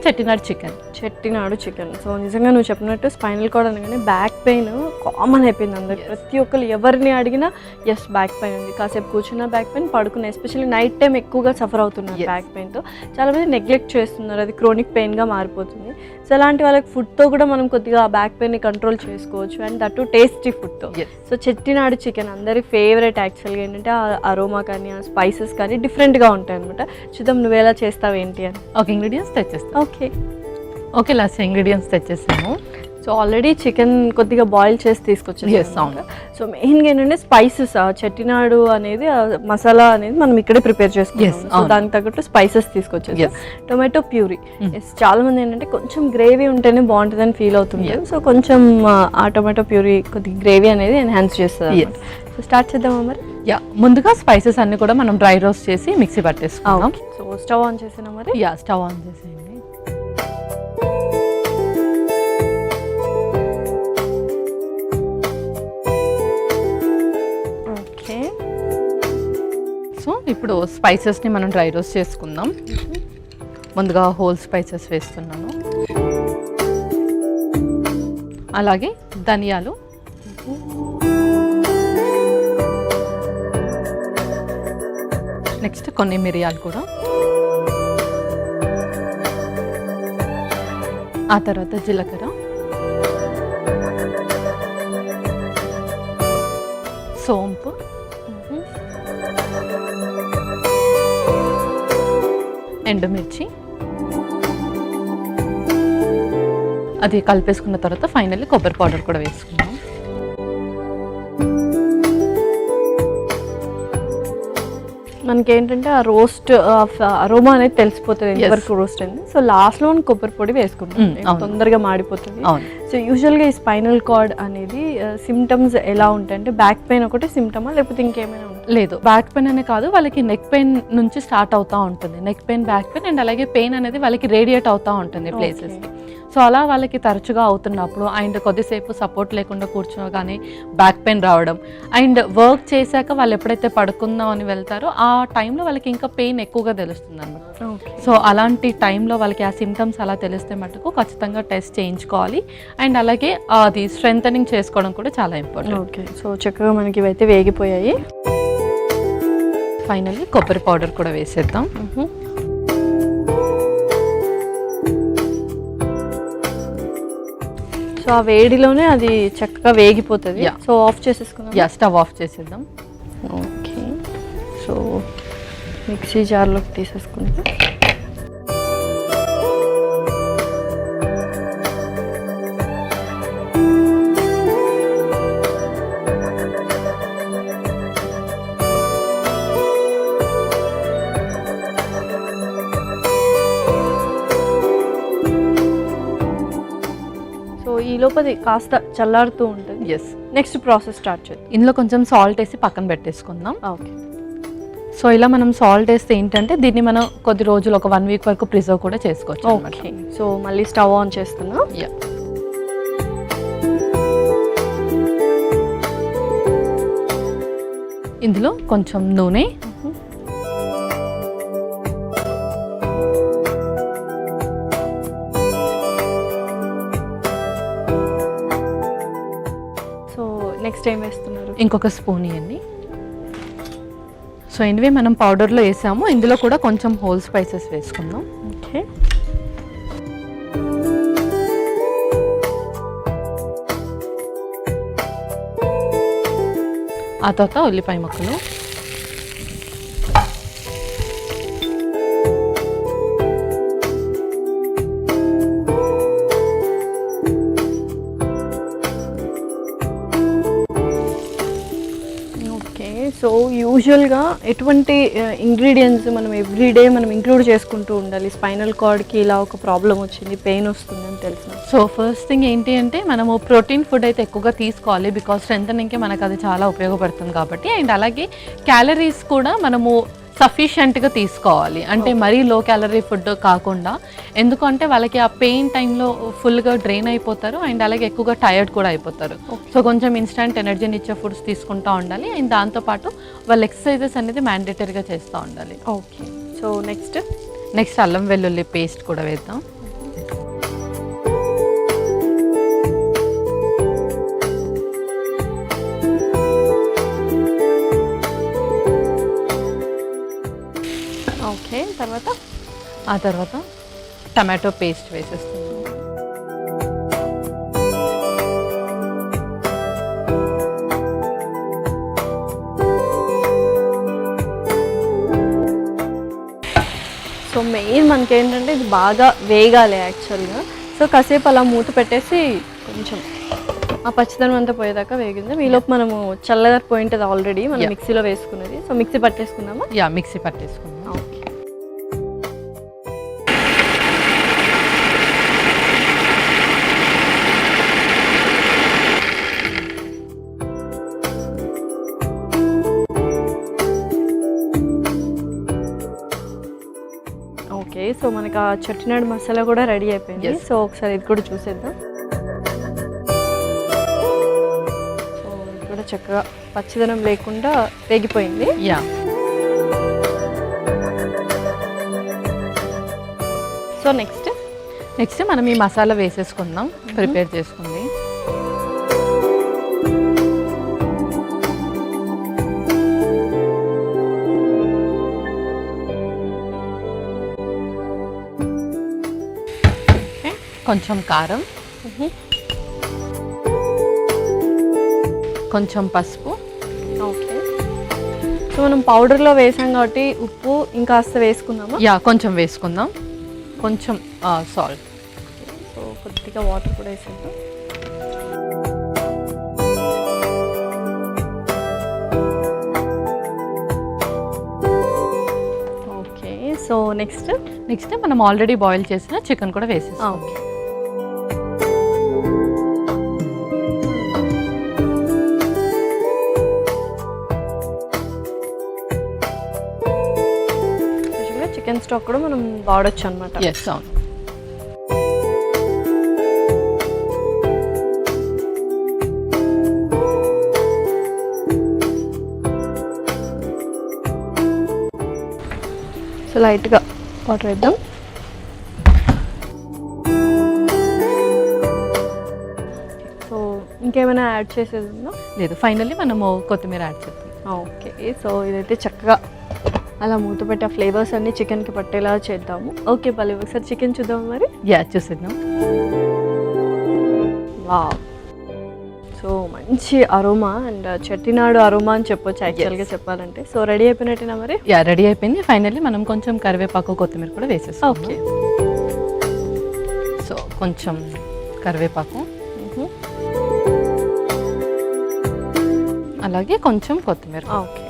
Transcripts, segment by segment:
Chettinad chicken. So నిజంగా నువ్వు చెప్పినట్టు స్పైనల్ కార్డ్ అనగానే బ్యాక్ పెయిన్ కామన్ అయిపోయింది అందరికి. ప్రతి ఒక్కరు ఎవరిని అడిగినా ఎస్ బ్యాక్ పెయిన్ ఉంది, కాసేపు కూర్చున్న బ్యాక్ పెయిన్, పడుకున్న ఎస్పెషల్లీ నైట్ టైం ఎక్కువగా సఫర్ అవుతున్నారు బ్యాక్ పెయిన్తో. చాలామంది నెగ్లెక్ట్ చేస్తున్నారు, అది క్రోనిక్ పెయిన్గా మారిపోతుంది. సో అలాంటి వాళ్ళకి ఫుడ్తో కూడా మనం కొద్దిగా బ్యాక్ పెయిన్ని కంట్రోల్ చేసుకోవచ్చు, అండ్ దట్ టేస్టీ ఫుడ్తో. సో చెట్టినాడు చికెన్ అందరి ఫేవరెట్. యాక్చువల్గా ఏంటంటే ఆ అరోమా కానీ ఆ స్పైసెస్ కానీ డిఫరెంట్గా ఉంటాయి అనమాట. చూద్దాం నువ్వు ఎలా చేస్తావు ఏంటి అని. ఒక ఇంగ్రీడియంట్స్ తెచ్చేస్తాం. ఓకే లాస్ట్ ఇంగ్రీడియంట్స్ తెచ్చేసాము. సో ఆల్రెడీ చికెన్ కొద్దిగా బాయిల్ చేసి తీసుకొచ్చేసాము. సో మెయిన్గా ఏంటంటే స్పైసెస్, చెట్టినాడు అనేది మసాలా అనేది మనం ఇక్కడే ప్రిపేర్ చేసుకుంటాం. సో దానికి తగ్గట్టు స్పైసెస్ తీసుకొచ్చేసాం. టొమాటో ప్యూరీ, చాలా మంది ఏంటంటే కొంచెం గ్రేవీ ఉంటేనే బాగుంటుందని ఫీల్ అవుతుంది. సో కొంచెం ఆ టొమాటో ప్యూరీ కొద్దిగా గ్రేవీ అనేది ఎన్హాన్స్ చేస్తుంది. సో స్టార్ట్ చేద్దామా మరి? ముందుగా స్పైసెస్ అన్ని కూడా మనం డ్రై రోస్ట్ చేసి మిక్సీ పట్టేసుకుందాం. సో స్టవ్ ఆన్ చేసినా మరి? స్టవ్ ఆన్ చేసేయండి. సో ఇప్పుడు స్పైసెస్ని మనం డ్రై రోస్ట్ చేసుకుందాం. ముందుగా హోల్ స్పైసెస్ వేస్తున్నాను, అలాగే ధనియాలు, నెక్స్ట్ కొన్ని మిరియాలు కూడా, ఆ తర్వాత జీలకర్ర, సోంపు, ఎండుమిర్చి, అది కలిపేసుకున్న తర్వాత ఫైనల్లీ కొబ్బరి పౌడర్ కూడా వేసుకున్నాం. మనకి ఏంటంటే ఆ రోస్ట్ అరోమా అనేది తెలిసిపోతుంది ఎంతవరకు రోస్ట్ అయింది. సో లాస్ట్లో కొబ్బరి పొడి వేసుకుంటాం, తొందరగా మాడిపోతుంది. సో యూజువల్గా ఈ స్పైనల్ కార్డ్ అనేది సిమ్టమ్స్ ఎలా ఉంటాయంటే బ్యాక్ పెయిన్ ఒకటే సిమ్టమా లేకపోతే ఇంకేమైనా ఉంటుంది? లేదు, బ్యాక్ పెయిన్ అనే కాదు, వాళ్ళకి నెక్ పెయిన్ నుంచి స్టార్ట్ అవుతూ ఉంటుంది. Neck pain, back pain, and అలాగే పెయిన్ అనేది వాళ్ళకి రేడియేట్ అవుతూ ఉంటుంది ప్లేసెస్కి. సో అలా వాళ్ళకి తరచుగా అవుతున్నప్పుడు అండ్ కొద్దిసేపు సపోర్ట్ లేకుండా కూర్చోగానే బ్యాక్ పెయిన్ రావడం, అండ్ వర్క్ చేశాక వాళ్ళు ఎప్పుడైతే పడుకుందాం అని వెళ్తారో ఆ టైంలో వాళ్ళకి ఇంకా పెయిన్ ఎక్కువగా తెలుస్తుంది అనమాట. సో అలాంటి టైంలో వాళ్ళకి ఆ సిమ్టమ్స్ అలా తెలిస్తే మటుకు ఖచ్చితంగా టెస్ట్ చేయించుకోవాలి. అండ్ అలాగే అది స్ట్రెంథనింగ్ చేసుకోవడం కూడా చాలా ఇంపార్టెంట్. ఓకే, సో చక్కగా మనకి ఇవైతే వేగిపోయాయి. ఫైనల్లీ కొబ్బరి పౌడర్ కూడా వేసేద్దాం. సో ఆ వేడిలోనే అది చక్కగా వేగిపోతుంది. సో ఆఫ్ చేసేసుకుందాం. స్టవ్ ఆఫ్ చేసేద్దాం. ఓకే, సో మిక్సీ జార్లోకి తీసేసుకుందాం. ఈ లోపది కాస్త చల్లారుతూ ఉంటుంది. నెక్స్ట్ ప్రాసెస్ స్టార్ట్ చేద్దాం. ఇందులో కొంచెం సాల్ట్ వేసి పక్కన పెట్టేసుకుందాం. ఓకే, సో ఇలా మనం సాల్ట్ వేస్తే ఏంటంటే దీన్ని మనం కొద్ది రోజులు ఒక 1 వీక్ వరకు ప్రిజర్వ్ కూడా చేసుకోవచ్చు. ఓకే, సో మళ్ళీ స్టవ్ ఆన్ చేస్తున్నా. ఇందులో కొంచెం నూనె, నెక్స్ట్ ఏం వేస్తున్నారు? ఇంకొక స్పూన్ ఇవ్వండి. సో ఎనివే మనం పౌడర్లో వేసాము, ఇందులో కూడా కొంచెం హోల్ స్పైసెస్ వేసుకుందాం. ఓకే, ఆ తర్వాత ఉల్లిపాయ ముక్కలు, సో యూజువల్గా ఎటువంటి ఇంగ్రీడియంట్స్ మనం ఎవ్రీడే మనం ఇంక్లూడ్ చేసుకుంటూ ఉండాలి? స్పైనల్ కార్డ్కి ఇలా ఒక ప్రాబ్లం వచ్చింది, పెయిన్ వస్తుంది అని తెలిసిన. సో ఫస్ట్ థింగ్ ఏంటి అంటే మనము ప్రోటీన్ ఫుడ్ అయితే ఎక్కువగా తీసుకోవాలి, బికాస్ స్ట్రెంథనింగ్కి మనకు అది చాలా ఉపయోగపడుతుంది కాబట్టి. అండ్ అలాగే క్యాలరీస్ కూడా మనము సఫిషియెంట్గా తీసుకోవాలి, అంటే మరీ లో క్యాలరీ ఫుడ్ కాకుండా. ఎందుకంటే వాళ్ళకి ఆ పెయిన్ టైంలో ఫుల్గా డ్రైన్ అయిపోతారు అండ్ అలాగే ఎక్కువగా టైర్డ్ కూడా అయిపోతారు. సో కొంచెం ఇన్స్టెంట్ ఎనర్జీని ఇచ్చే ఫుడ్స్ తీసుకుంటూ ఉండాలి. అండ్ దాంతోపాటు వాళ్ళు ఎక్సర్సైజెస్ అనేది మ్యాండేటరీగా చేస్తూ ఉండాలి. ఓకే, సో నెక్స్ట్ అల్లం వెల్లుల్లి పేస్ట్ కూడా వేద్దాం. ఓకే, తర్వాత ఆ తర్వాత టమాటో పేస్ట్ వేసేస్తున్నాం. సో మెయిన్ మనకి ఏంటంటే ఇది బాగా వేగాలి యాక్చువల్గా. సో కాసేపు అలా మూత పెట్టేసి కొంచెం ఆ పచ్చిదనం అంతా పోయేదాకా వేగింది. మీలోపు మనము చల్లగా పోయింటుంది ఆల్రెడీ మనం మిక్సీలో వేసుకున్నది. సో మిక్సీ పట్టేసుకుందామా? యా, మిక్సీ పట్టేసుకుందాం. ఓకే. ఓకే, సో మనకు ఆ చెట్టినాడు మసాలా కూడా రెడీ అయిపోయింది. సో ఒకసారి ఇది కూడా చూసేద్దాం. సో ఇది కూడా చక్కగా పచ్చిదనం లేకుండా వేగిపోయింది. యా, సో నెక్స్ట్ మనం ఈ మసాలా వేసేసుకుందాం, ప్రిపేర్ చేసుకుంది. కొంచెం కారం, కొంచెం పసుపు. ఓకే, సో మనం పౌడర్లో వేసాం కాబట్టి ఉప్పు ఇంకాస్త వేసుకుందామా? యా, కొంచెం వేసుకుందాం. కొంచెం సాల్ట్. సో కొద్దిగా వాటర్ కూడా వేసేద్దాం. ఓకే, సో నెక్స్ట్ మనం ఆల్రెడీ బాయిల్ చేసిన చికెన్ కూడా వేసేస్తాం. ఓకే, చికెన్ స్టాక్ కూడా మనం వాడచ్చు అనమాట. ఎస్, అవును. సో లైట్గా వాటర్ వేద్దాం. సో ఇంకేమైనా యాడ్ చేసేది ఉందా? లేదు, ఫైనల్లీ మనము కొత్తిమీర యాడ్ చేద్దాం. ఓకే, సో ఇదైతే చక్కగా అలా మూత పెట్టి ఆ ఫ్లేవర్స్ అన్నీ చికెన్కి పట్టేలా చేద్దాము. ఓకే పల్లి, ఒకసారి చికెన్ చూద్దాం మరి. యా, చూసేద్దాం. వావ్, సో మంచి అరోమా అండ్ చెట్టినాడు అరోమా అని చెప్పొచ్చు యాక్చువల్గా చెప్పాలంటే. సో రెడీ అయిపోయినట్టేనా మరి? యా, రెడీ అయిపోయింది. ఫైనల్లీ మనం కొంచెం కరివేపాకు, కొత్తిమీర కూడా వేసేస్తాం. ఓకే, సో కొంచెం కరివేపాకు, అలాగే కొంచెం కొత్తిమీర. ఓకే,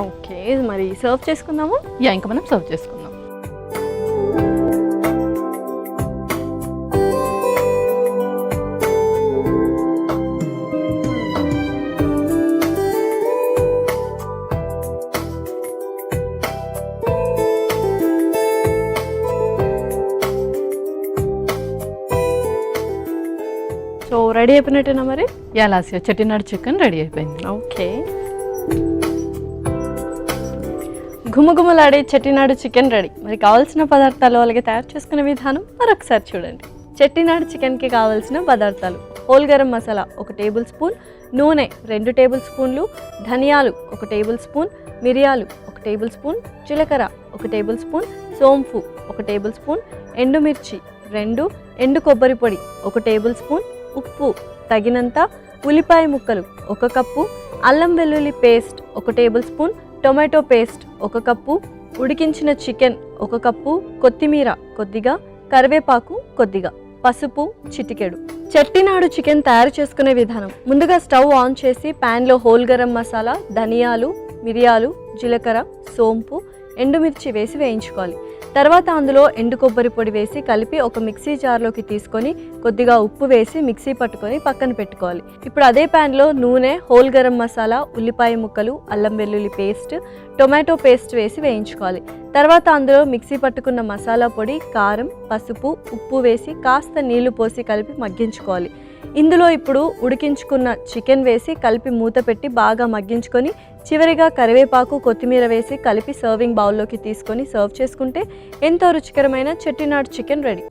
ఓకే, మరి సర్వ్ చేసుకుందాము. యా, ఇంకా మనం సర్వ్ చేసుకుందాం. సో రెడీ అయిపోయినట్టేనా మరి? Yeah, Lasya Chettinad chicken ready అయిపోయింది. ఓకే, గుమగుమలాడే చెట్టినాడు చికెన్ రెడీ. మరి కావాల్సిన పదార్థాలు అలాగే తయారు చేసుకునే విధానం మరొకసారి చూడండి. చెట్టినాడు చికెన్కి కావాల్సిన పదార్థాలు: whole garam masala 1 table spoon, నూనె 2 టేబుల్ స్పూన్లు, ధనియాలు 1 టేబుల్ స్పూన్, మిరియాలు 1 టేబుల్ స్పూన్, జీలకర్ర 1 టేబుల్ స్పూన్, సోంపు 1 టేబుల్ స్పూన్, ఎండుమిర్చి 2, ఎండు కొబ్బరి పొడి 1 టేబుల్ స్పూన్, ఉప్పు తగినంత, ఉల్లిపాయ ముక్కలు 1 కప్పు, అల్లం వెల్లుల్లి paste 1 tablespoon, tomato paste 1 cup, ఉడికించిన చికెన్ 1 కప్పు, కొత్తిమీర కొద్దిగా, కరివేపాకు కొద్దిగా, పసుపు చిటికెడు. చెట్టినాడు చికెన్ తయారు చేసుకునే విధానం: ముందుగా స్టవ్ ఆన్ చేసి ప్యాన్లో హోల్ గరం మసాలా, ధనియాలు, మిరియాలు, జీలకర్ర, సోంపు, ఎండుమిర్చి వేసి వేయించుకోవాలి. తర్వాత అందులో ఎండు కొబ్బరి పొడి వేసి కలిపి ఒక మిక్సీ జార్లోకి తీసుకొని కొద్దిగా ఉప్పు వేసి మిక్సీ పట్టుకొని పక్కన పెట్టుకోవాలి. ఇప్పుడు అదే ప్యాన్లో నూనె, హోల్ గరం మసాలా, ఉల్లిపాయ ముక్కలు, అల్లం వెల్లుల్లి పేస్ట్, టొమాటో పేస్ట్ వేసి వేయించుకోవాలి. తర్వాత అందులో మిక్సీ పట్టుకున్న మసాలా పొడి, కారం, పసుపు, ఉప్పు వేసి కాస్త నీళ్లు పోసి కలిపి మగ్గించుకోవాలి. ఇందులో ఇప్పుడు ఉడికించుకున్న చికెన్ వేసి కలిపి మూత పెట్టి బాగా మగ్గించుకొని చివరిగా కరివేపాకు కొత్తిమీర వేసి కలిపి సర్వింగ్ బౌల్లోకి తీసుకొని సర్వ్ చేసుకుంటే ఎంతో రుచికరమైన చెట్టినాడు చికెన్ రెడీ.